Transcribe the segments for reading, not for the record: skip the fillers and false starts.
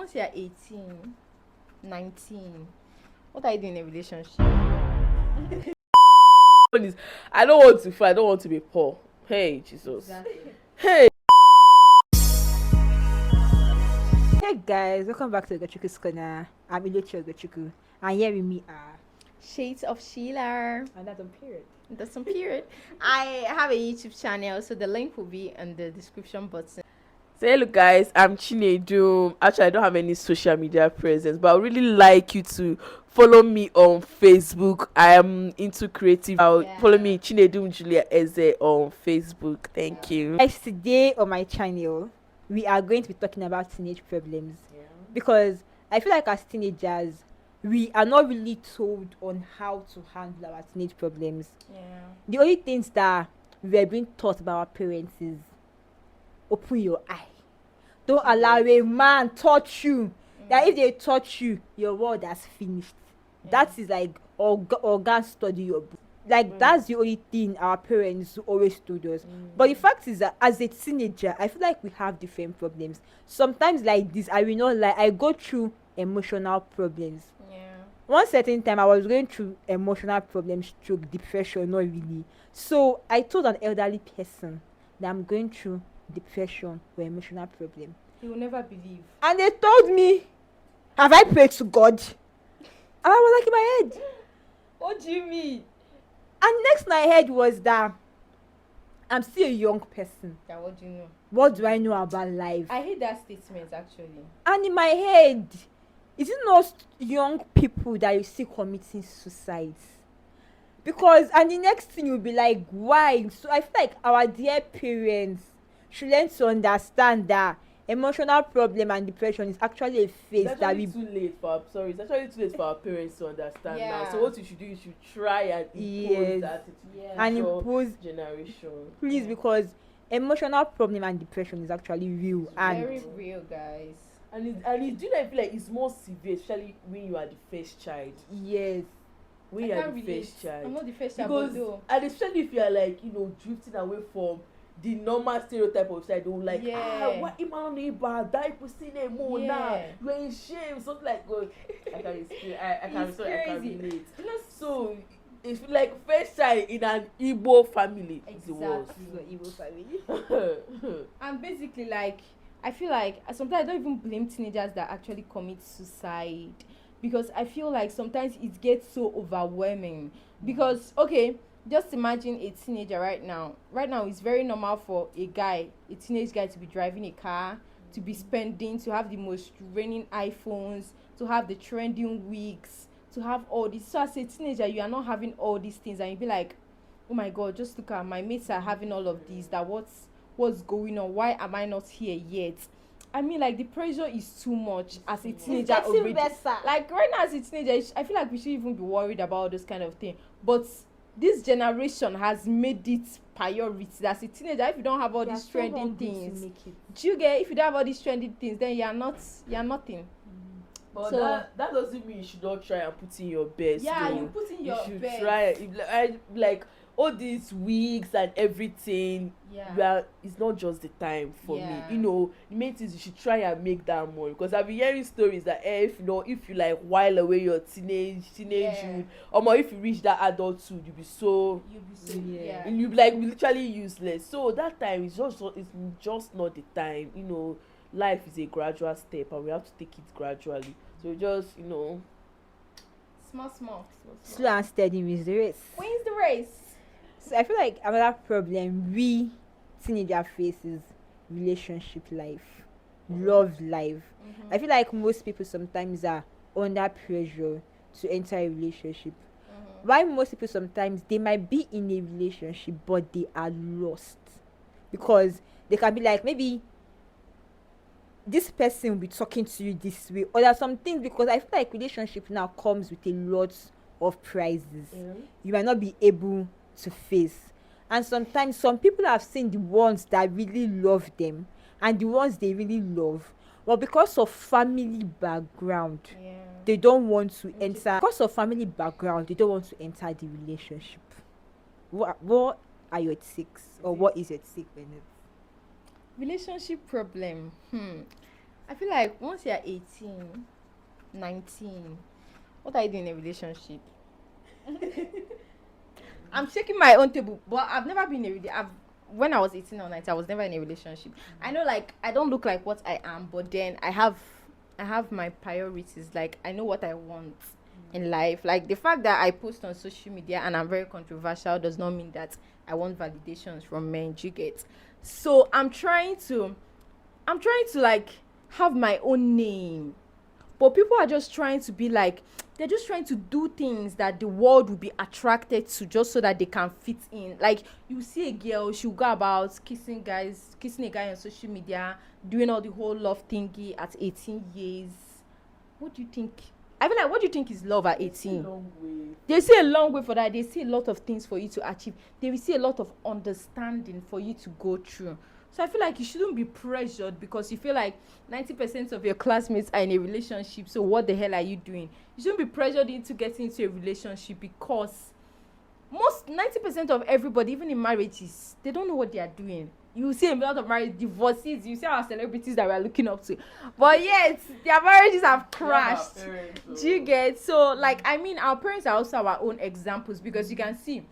once you're 18, 19, what are you doing in a relationship? I don't want to fight. I don't want to be poor. Hey, Jesus. Exactly. Hey. Hey guys, welcome back to Gochuku's Corner. I'm Ilochi Gochuku, and here with me are Shades of Sheila. and that's on period. That's some period. I have a YouTube channel, so the link will be in the description button. So hello guys, I'm Chinedu. Actually, I don't have any social media presence, but I would really like you to follow me on Facebook. I am into creative. Follow me, Chinedu Julia Eze on Facebook. Thank you. Guys, today on my channel, we are going to be talking about teenage problems because I feel like as teenagers, we are not really told on how to handle our teenage problems. Yeah. The only things that we are being taught by our parents is open your eye. Don't allow a man touch you. That if they touch you, your world has finished. That is like organ study your book. Like that's the only thing our parents always told us. But the fact is that as a teenager, I feel like we have different problems. Sometimes like this, I will not lie, I go through emotional problems. Yeah. One certain time I was going through emotional problems, stroke depression, not really. So I told an elderly person that I'm going through depression or emotional problem. You will never believe. And they told me, have I prayed to God? And I was like in my head. What do you mean? And next in my head was that I'm still a young person. Yeah, what do you know? What do I know about life? I hate that statement actually. And in my head, is it not young people that you see committing suicide? Because and the next thing you'll be like, why? So I feel like our dear parents should learn to understand that emotional problem and depression is actually a phase It's that actually we too late for it's actually too late for our parents to understand now. Yeah. So what you should do, you should try and impose Yes. that Yeah. and future impose generation. please because emotional problem and depression is actually real and Very real, guys. And do you not feel like it's more severe, especially when you are the first child? yes. When I you are can't the relate. first child. I'm not the first child, Because but though. and especially if you are like, drifting away from the normal stereotype of child, they will like, Yeah. what Iman Iba, die pussy more now, Yeah. you're in shame, something like God. I can explain, I can It's sorry, I can crazy. relate. You know, So it's like first child in an Igbo family is the worst. Exactly. This is an evil family. and basically, like, I feel like sometimes I don't even blame teenagers that actually commit suicide because I feel like sometimes it gets so overwhelming. Because okay, just imagine a teenager right now. Right now, it's very normal for a teenage guy, to be driving a car, to be spending, to have the most reigning iPhones, to have the trending wigs, to have all this. So as a teenager, you are not having all these things, and you be like, oh my God, just look at my mates are having all of these. That what's going on? Why am I not here yet? I mean, like the pressure is too much as a teenager already. Like right now as a teenager, I feel like we should even be worried about all this kind of thing. But this generation has made it priority. As a teenager, if you don't have all these trending things, do you get? If you don't have all these trending things, then you're nothing. But So- that doesn't mean you should not try and put in your best. Yeah, though. you put in You your should best. try. Like all these wigs and everything. Yeah. Well, it's not just the time for Yeah. me. The main thing is you should try and make that money. Because I've been hearing stories that if you like while away your teenage Yeah. youth, if you reach that adulthood, you'll be so You'll be so Yeah. and you be like literally useless. So that time is just not the time. Life is a gradual step, and we have to take it gradually. So just Small. Slow and steady wins the race. Wins the race. So I feel like another problem we teenager face is relationship life, love life. I feel like most people sometimes are under pressure to enter a relationship. Why most people sometimes they might be in a relationship but they are lost because they can be like maybe this person will be talking to you this way or there are some things because I feel like relationship now comes with a lot of prizes you might not be able to face. And sometimes some people have seen the ones that really love them and the ones they really love, but because of family background Yeah. they don't want to enter. Because of family background they don't want to enter the relationship. What are your takes or what is your take on it? Relationship problem. I feel like once you're 18, 19, what are you doing in a relationship? I'm shaking my own table, but I've never been in a relationship. When I was 18 or 19, I was never in a relationship. I know, like, I don't look like what I am, but then I have my priorities. Like, I know what I want in life. Like, the fact that I post on social media and I'm very controversial does not mean that I want validations from men. Do you get? So I'm trying to like have my own name, but people are just trying to be like, they're just trying to do things that the world will be attracted to just so that they can fit in. Like, you see a girl, she'll go about kissing a guy on social media, doing all the whole love thingy at 18 years. What do you think? I feel like, what do you think is love at 18? Long way. They see a long way for that. They see a lot of things for you to achieve. They will see a lot of understanding for you to go through. So I feel like you shouldn't be pressured because you feel like 90% of your classmates are in a relationship. So what the hell are you doing? You shouldn't be pressured into getting into a relationship because most 90% of everybody, even in marriages, they don't know what they are doing. You see a lot of marriage divorces. You see our celebrities that we are looking up to, but yet their marriages have crashed. Do you get? So, like, I mean, our parents are also our own examples because you can see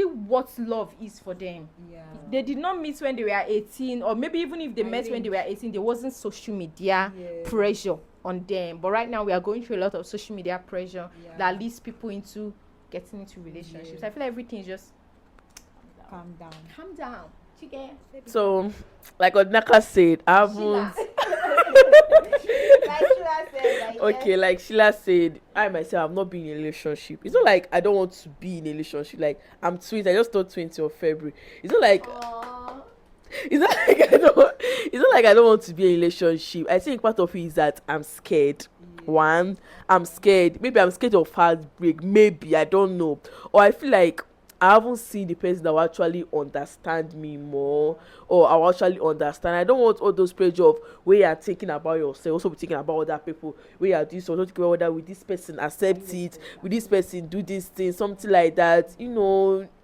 what love is for them. Yeah. They did not meet when they were 18, or maybe even if they met when they were 18, there wasn't social media pressure on them. But right now we are going through a lot of social media pressure that leads people into getting into relationships. I feel like everything is just Calm down. calm down. Do you get? So, like Odnaka said, I haven't. Okay, like Sheila said, I myself have not been in a relationship. It's not like I don't want to be in a relationship. Like, I'm 20. I just turned 20 of February. It's not like I don't want to be in a relationship. I think part of it is that I'm scared. One, I'm scared. Maybe I'm scared of heartbreak. Maybe, I don't know. Or I feel like I haven't seen the person that will actually understand me more, or I will actually understand. I don't want all those pressure of where you are thinking about yourself, also be thinking about other people. Where you are doing so, don't think about whether with this person accept it, with this person do this thing, something like that.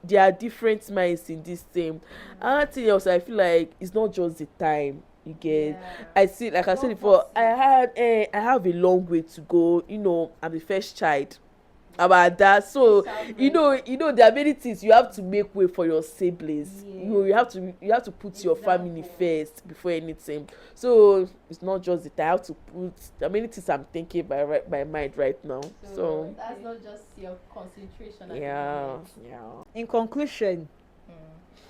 There are different minds in this thing. Another thing else, I feel like it's not just the time. You get? I see, like I said before, I have a long way to go. I'm the first child about that, so there are many things you have to make way for your siblings. You have to put your family first before anything. So it's not just that I have to put. There are many things I'm thinking by mind right now. So that's not just your concentration. yeah. In conclusion,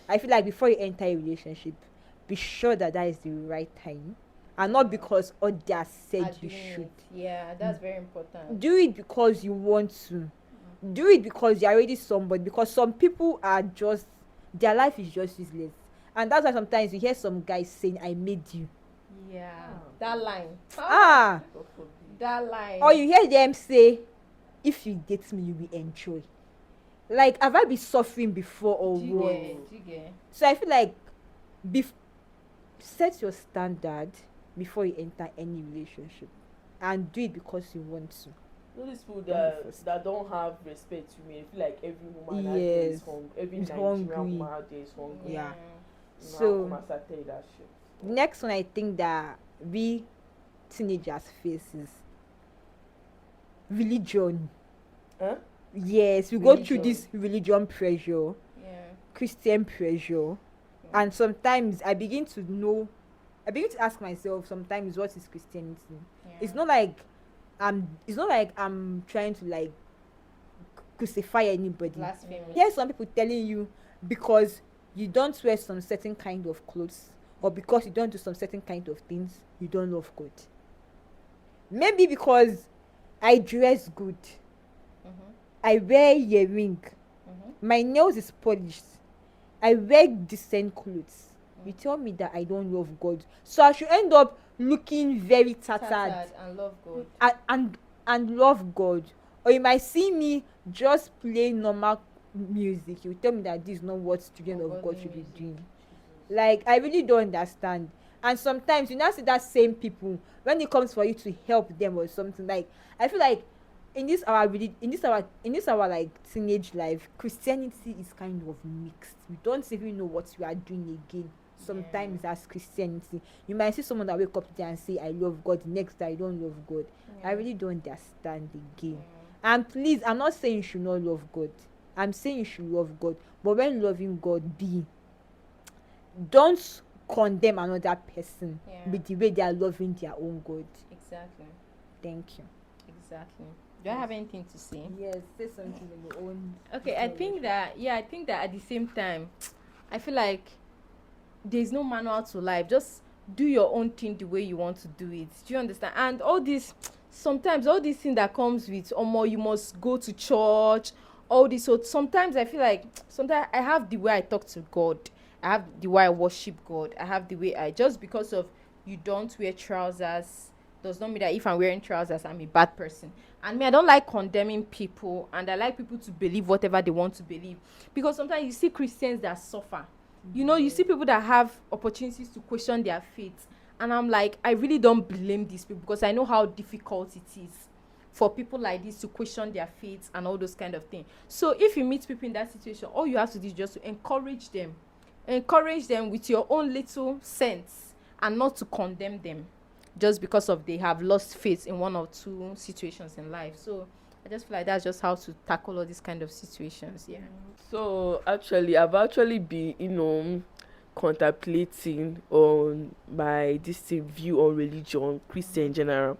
I feel like before you enter a relationship, be sure that is the right time, and not because others said you should. Yeah, that's very important. Do it because you want to. Do it because you're already somebody. Because some people are just, their life is just useless, and that's why sometimes you hear some guys saying, "I made you." Yeah, that line. That line. Or you hear them say, "If you date me, you will enjoy." Like, have I been suffering before or what? Jige. So I feel like, set your standard before you enter any relationship, and do it because you want to. Those people that don't have respect to me, I feel like every woman out there is hungry. Every Nigerian woman out there is hungry. Yeah. So I tell you that shit. Next one, I think that we teenagers face is religion. Huh? Yes, we go through this religion pressure, Christian pressure, and sometimes I begin to ask myself sometimes, what is Christianity? It's not like I'm trying to like crucify anybody. Blasphemy. Here's some people telling you, because you don't wear some certain kind of clothes, or because you don't do some certain kind of things, you don't love God. Maybe because I dress good, I wear earring, my nails is polished, I wear decent clothes. You tell me that I don't love God, so I should end up looking very tattered and love God. And love God. Or you might see me just play normal music, you tell me that this is not what children of God should be doing. Like, I really don't understand. And sometimes you now see that same people when it comes for you to help them or something. Like, I feel like in this our like teenage life, Christianity is kind of mixed. We don't even know what we are doing again. sometimes as Christianity. You might see someone that wake up today and say I love God, the next day I don't love God. I really don't understand the game. And please, I'm not saying you should not love God. I'm saying you should love God. But when loving God, don't condemn another person with the way they are loving their own God. Exactly. Thank you. Exactly. Do I have anything to say? Yes, say something in your own. Okay, I think that at the same time, I feel like there's no manual to life. Just do your own thing the way you want to do it. Do you understand? And all this, sometimes all this thing that comes with you must go to church, all this. So sometimes I feel like sometimes I have the way I talk to God, I have the way I worship God, I have the way I, just because of you don't wear trousers does not mean that if I'm wearing trousers I'm a bad person. And me, I don't like condemning people, and I like people to believe whatever they want to believe, because sometimes you see Christians that suffer. You know, you see people that have opportunities to question their faith, and I'm like, I really don't blame these people, because I know how difficult it is for people like this to question their faith and all those kind of things. So if you meet people in that situation, all you have to do is just to encourage them with your own little sense, and not to condemn them just because of they have lost faith in one or two situations in life. So I just feel like that's just how to tackle all these kind of situations. Yeah. So actually, I've actually been, contemplating on my view on religion, Christian in general.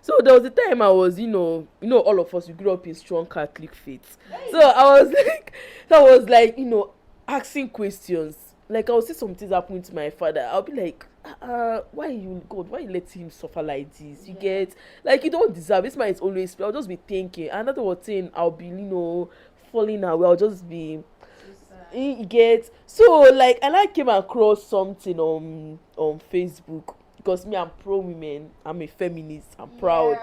So there was a time I was, all of us, we grew up in strong Catholic faith. So I was like, asking questions. Like, I would see some things happening to my father. I'll be like, why you let him suffer like this? You get, like, you don't deserve this man is always. I'll just be thinking. Another was saying I'll be, falling away. I'll just be, you get. So like, and I came across something on Facebook, because me, I'm pro women, I'm a feminist, I'm proud.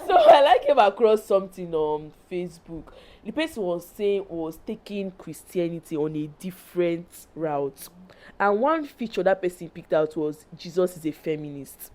So I came across something on Facebook. The person was taking Christianity on a different route, and one feature that person picked out was Jesus is a feminist.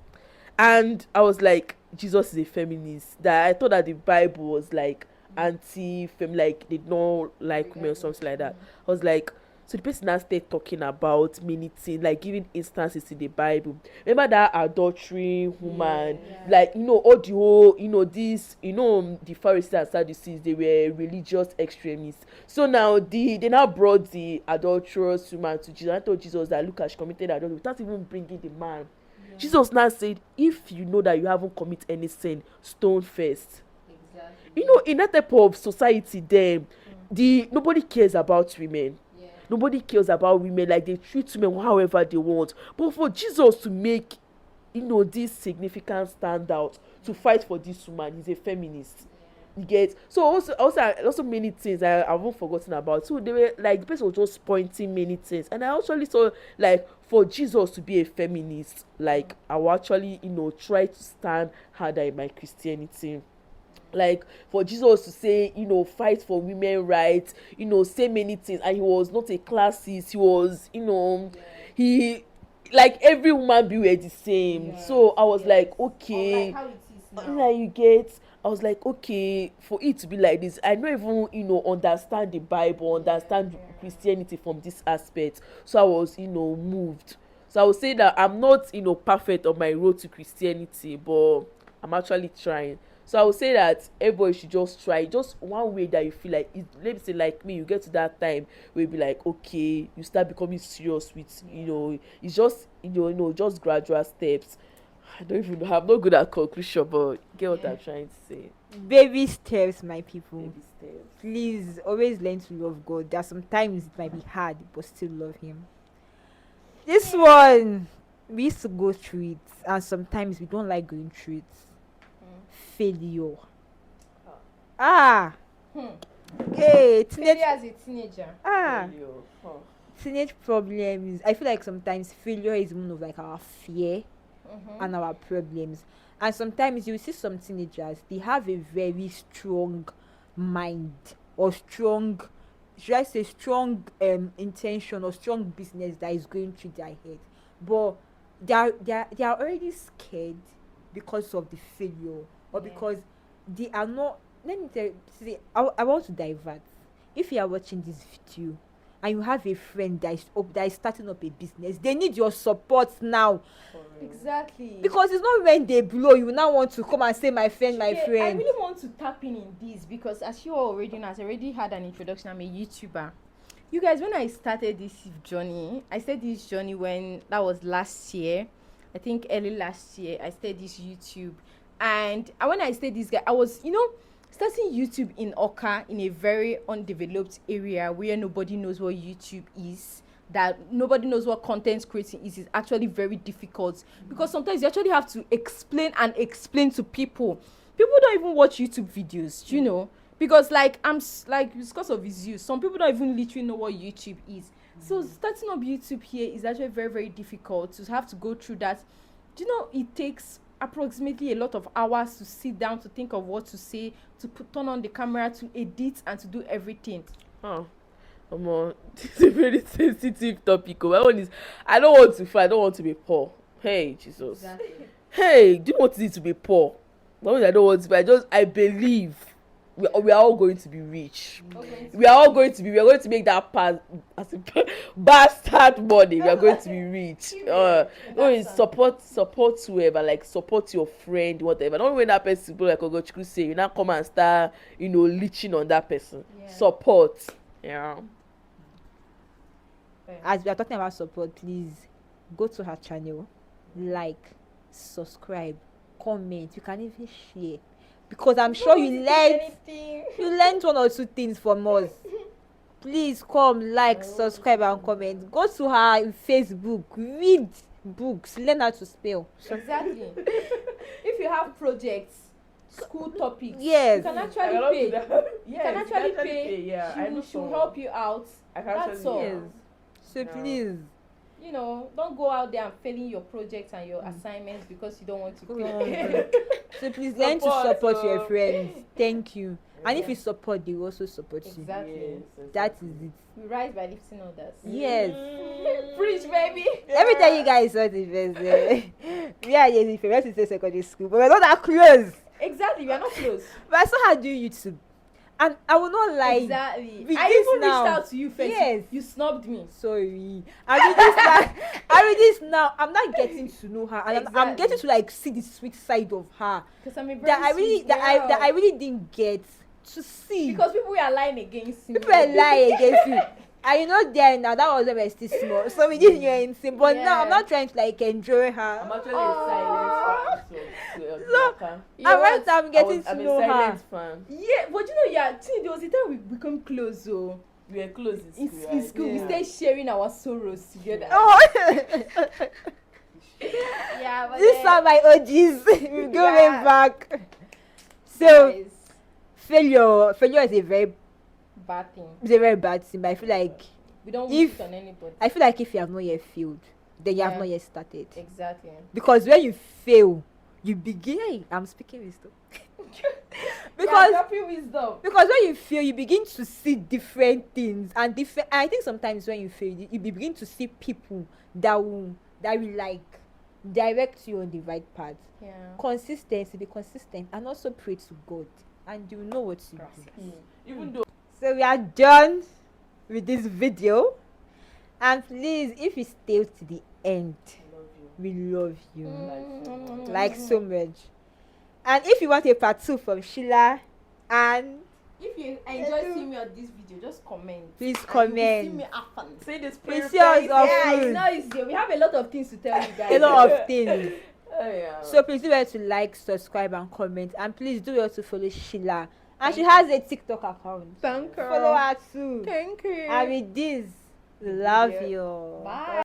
And I was like, Jesus is a feminist? That I thought that the Bible was like anti-fem, like they don't like women or something like that. I was like, so the person now started talking about many things, like giving instances in the Bible. Remember that adultery woman, like, all the whole, the Pharisees and Sadducees, they were religious extremists. So now they now brought the adulterous woman to Jesus. I told Jesus that, look, she committed adultery without even bringing the man. Jesus now said, if you know that you haven't committed any sin, stone first. Exactly. In that type of society, then nobody cares about women. Nobody cares about women. Like, they treat women however they want. But for Jesus to make, this significant standout, to fight for this woman, he's a feminist. You get. So also many things I haven't forgotten about. So they were like, the person was just pointing many things, and I actually saw, like, for Jesus to be a feminist, like, I will actually try to stand harder in my Christianity. Like, for Jesus to say, fight for women rights, say many things, and he was not a classist. He was, he, like, every woman be were the same. So I was like, okay, Unlike how it is now. like, you get. I was like, okay, for it to be like this, I don't even understand the Bible, understand Christianity from this aspect. So I was moved. So I would say that I'm not perfect on my road to Christianity, but I'm actually trying. So I would say that everybody should just try, just one way that you feel like it. Let me say, like me, you get to that time where you be like, okay, you start becoming serious with, it's just, just gradual steps. I don't even know, I'm not good at conclusion, but you get what I'm trying to say. Baby steps, my people. Baby steps. Please always learn to love God. That sometimes it might be hard, but still love him. This one, we used to go through it, and sometimes we don't like going through it. Failure. Hey, Failure as a teenager. Failure. Teenage problems. I feel like sometimes failure is one of like our fear and our problems. And sometimes you see some teenagers, they have a very strong mind, or strong, should I say strong intention, or strong business that is going through their head, but they are already scared because of the failure, or because they are not. Let me tell you, see, I want to divert. If you are watching this video and you have a friend that is starting up a business, they need your support now. Exactly. Because it's not when they blow you now want to come and say my friend, my I friend. really want to tap in this because as you all already know, as I already had an introduction, I'm a YouTuber. You guys, when I started this journey when that was last year. I think early last year, I started this YouTube. And when I started this guy, I was, starting YouTube in Oka, in a very undeveloped area where nobody knows what YouTube is, that nobody knows what content creating is actually very difficult because sometimes you actually have to explain to people. People don't even watch YouTube videos, because because of his use, some people don't even literally know what YouTube is. So starting up YouTube here is actually very, very difficult to have to go through that. It takes approximately a lot of hours to sit down, to think of what to say, to turn on the camera, to edit, and to do everything. This is a very sensitive topic. My one is, I don't want to fight. I don't want to be poor. Hey, Jesus. Exactly. Hey, do you want it to be poor? My one is, I don't want to be. I believe we are all going to be rich. We are going to make that bastard money. We are going to be rich. Support whoever, like support your friend, whatever. Don't when that person like Ogochukwu say, you now come and start, leeching on that person. Yeah. Support. Yeah. As we are talking about support, please go to her channel, like, subscribe, comment. You can even share, because I'm sure you learned one or two things from us. Please come, like, subscribe, and comment. Go to her Facebook, read books, learn how to spell. Exactly. If you have projects, school topics, yes, you can actually pay. You can actually pay. Yeah, she will help you out. That's all. Yes. So please, don't go out there and failing your projects and your assignments because you don't want to pay. So please learn to support your friends. Thank you. And if you support, they will also support you. Exactly. That is it. We rise by lifting others. Yes. Preach, baby. Let me tell you guys what it is. We are in the secondary school, but we're not that close. Exactly, we are not close. But I saw her do YouTube, and I will not lie. Exactly. I even reached out to you first. Yes. You snubbed me. Sorry. I read this now. I'm not getting to know her, and I'm getting to see the sweet side of her. Because I'm a very that I really didn't get to see. Because people were lying against me. People were lying against you. And there now, that was when we were still small. So we didn't hear anything. But now I'm not trying to enjoy her. I'm actually a silent fan. I'm getting to know her. Fan. Yeah, but there was a time we become close, so we were close in school. In school, we started sharing our sorrows together. Yeah, but these are my OGs. We're going back. So guys, failure is a very bad thing. It's a very bad thing, but I feel like we don't wish it on anybody. I feel like if you have not yet failed, then you have not yet started. Exactly. Because when you fail, you begin. Hey, I'm speaking wisdom. Because when you fail, you begin to see different things and different. I think sometimes when you fail, you begin to see people that will like direct you on the right path. Yeah. Consistency, be consistent, and also pray to God, and you know what to do. Even though. So we are done with this video, and please, if you stay to the end, we love you like so much. And if you want a part 2 from Sheila, and if you enjoy seeing me on this video, just comment. Please comment. See me often. Say this. It's not easy. We have a lot of things to tell you guys. A lot of things. Yeah. So please do well to like, subscribe, and comment, and please do well to follow Sheila. And she has a TikTok account. Thank you. Follow her too. Thank you. And with this, love you. Bye.